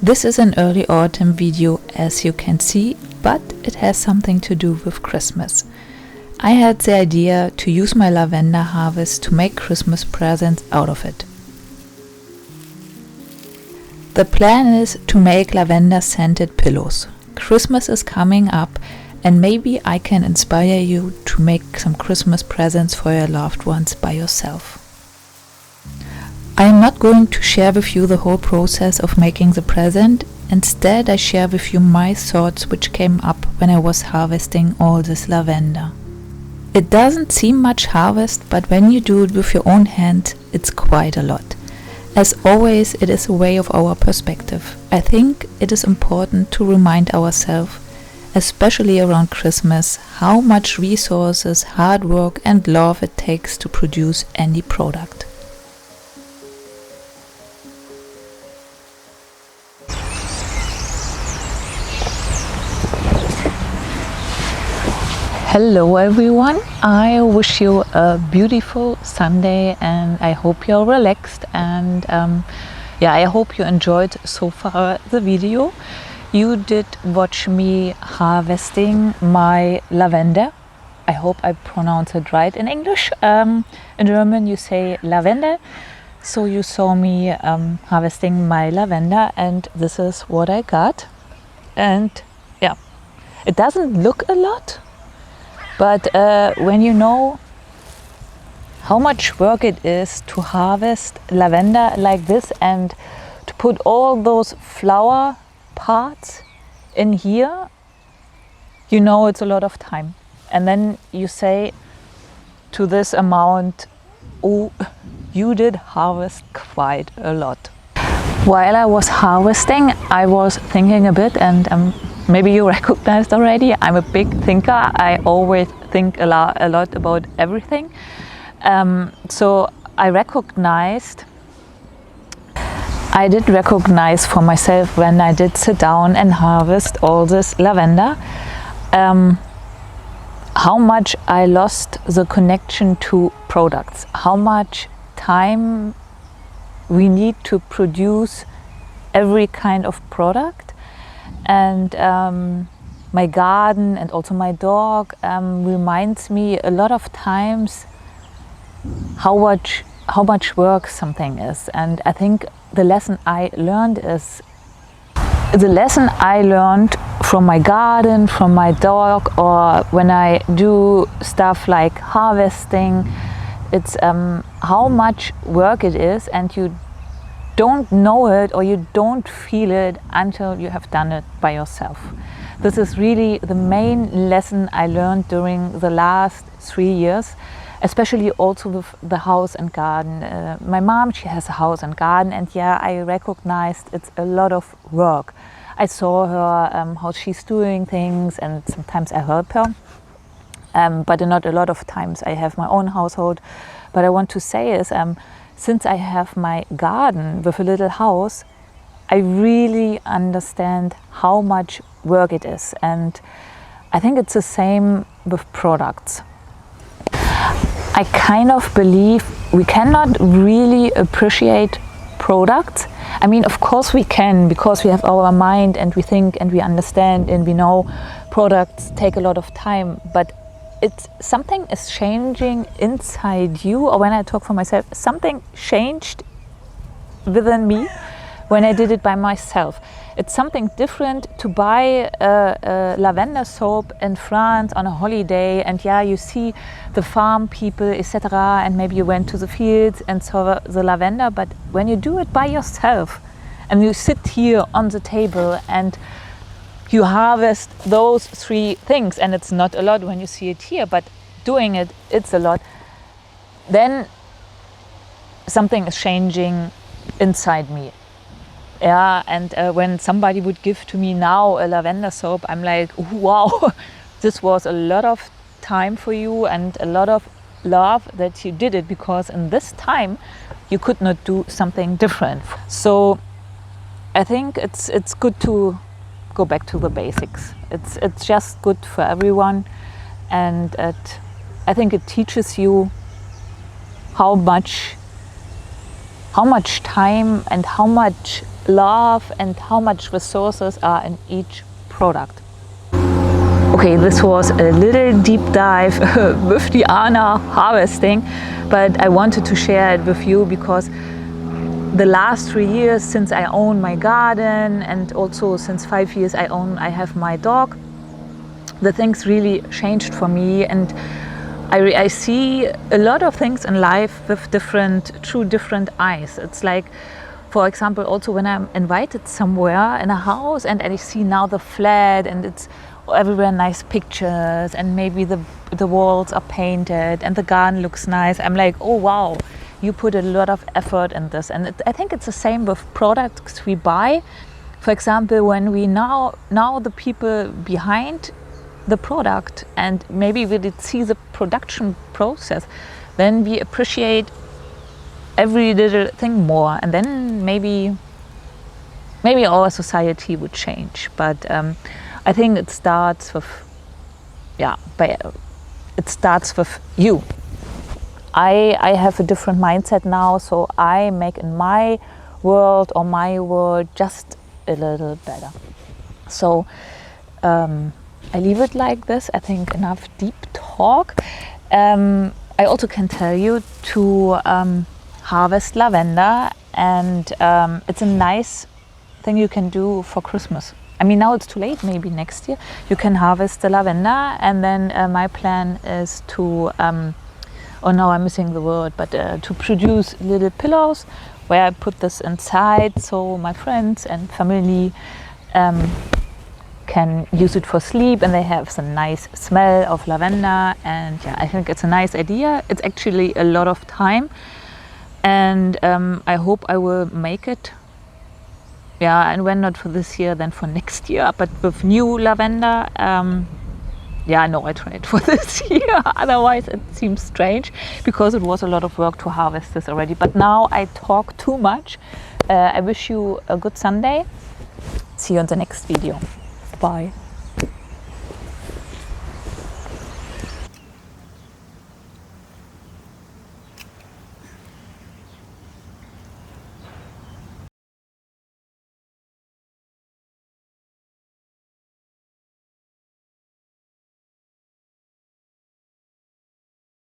This is an early autumn video, as you can see, but it has something to do with Christmas. I had the idea to use my lavender harvest to make Christmas presents out of it. The plan is to make lavender scented pillows. Christmas is coming up, and maybe I can inspire you to make some Christmas presents for your loved ones by yourself. I am not going to share with you the whole process of making the present. Instead, I share with you my thoughts which came up when I was harvesting all this lavender. It doesn't seem much harvest, but when you do it with your own hand, it's quite a lot. As always, it is a way of our perspective. I think it is important to remind ourselves, especially around Christmas, how much resources, hard work and love it takes to produce any product. Hello everyone, I wish you a beautiful Sunday and I hope you're relaxed and I hope you enjoyed so far the video. You did watch me harvesting my lavender. I hope I pronounce it right in English. In German you say lavender. So you saw me harvesting my lavender and this is what I got. And yeah, it doesn't look a lot. But when you know how much work it is to harvest lavender like this and to put all those flower parts in here, you know it's a lot of time. And then you say to this amount, oh, you did harvest quite a lot. While I was harvesting, I was thinking a bit and maybe you recognized already, I'm a big thinker. I always think a lot about everything. So I did recognize for myself when I did sit down and harvest all this lavender, how much I lost the connection to products, how much time we need to produce every kind of product. And my garden and also my dog reminds me a lot of times how much work something is. And I think the lesson I learned from my garden, from my dog, or when I do stuff like harvesting, it's how much work it is, and you don't know it or you don't feel it until you have done it by yourself. This is really the main lesson I learned during the last 3 years, especially also with the house and garden. My mom, she has a house and garden, and yeah, I recognized it's a lot of work. I saw her, how she's doing things, and sometimes I help her. But not a lot of times. I have my own household. But I want to say is, since I have my garden with a little house, I really understand how much work it is. And I think it's the same with products. I kind of believe we cannot really appreciate products. I mean, of course we can, because we have our mind and we think and we understand and we know products take a lot of time. But it's something is changing inside you, or when I talk for myself, something changed within me when I did it by myself. It's something different to buy a lavender soap in France on a holiday, and yeah, you see the farm people, etc., and maybe you went to the fields and saw the lavender. But when you do it by yourself and you sit here on the table and you harvest those 3 things, and it's not a lot when you see it here, but doing it, it's a lot, then something is changing inside me. Yeah, and when somebody would give to me now a lavender soap, I'm like, wow, this was a lot of time for you and a lot of love that you did it, because in this time you could not do something different. So I think it's good to go back to the basics. It's just good for everyone, and I think it teaches you how much time and how much love and how much resources are in each product. Okay, this was a little deep dive with Diana harvesting, but I wanted to share it with you because the last 3 years since I own my garden, and also since 5 years I have my dog, the things really changed for me, and I see a lot of things in life with through different eyes. It's like, for example, also when I'm invited somewhere in a house and I see now the flat and it's everywhere nice pictures and maybe the walls are painted and the garden looks nice, I'm like, oh wow, you put a lot of effort in this. And I think it's the same with products we buy. For example, when we now the people behind the product and maybe we did see the production process, then we appreciate every little thing more, and then maybe our society would change. But I think it starts with it starts with you. I have a different mindset now, so I make in my world just a little better. So I leave it like this. I think enough deep talk. I also can tell you to harvest lavender, and it's a nice thing you can do for Christmas. I mean, now it's too late, maybe next year you can harvest the lavender, and then my plan is to oh no, I'm missing the word, but to produce little pillows where I put this inside, so my friends and family can use it for sleep, and they have some nice smell of lavender. And yeah, I think it's a nice idea. It's actually a lot of time, and I hope I will make it. Yeah, and when not for this year, then for next year, but with new lavender. Yeah, no, I tried for this year. Otherwise, it seems strange because it was a lot of work to harvest this already. But now I talk too much. I wish you a good Sunday. See you in the next video. Bye.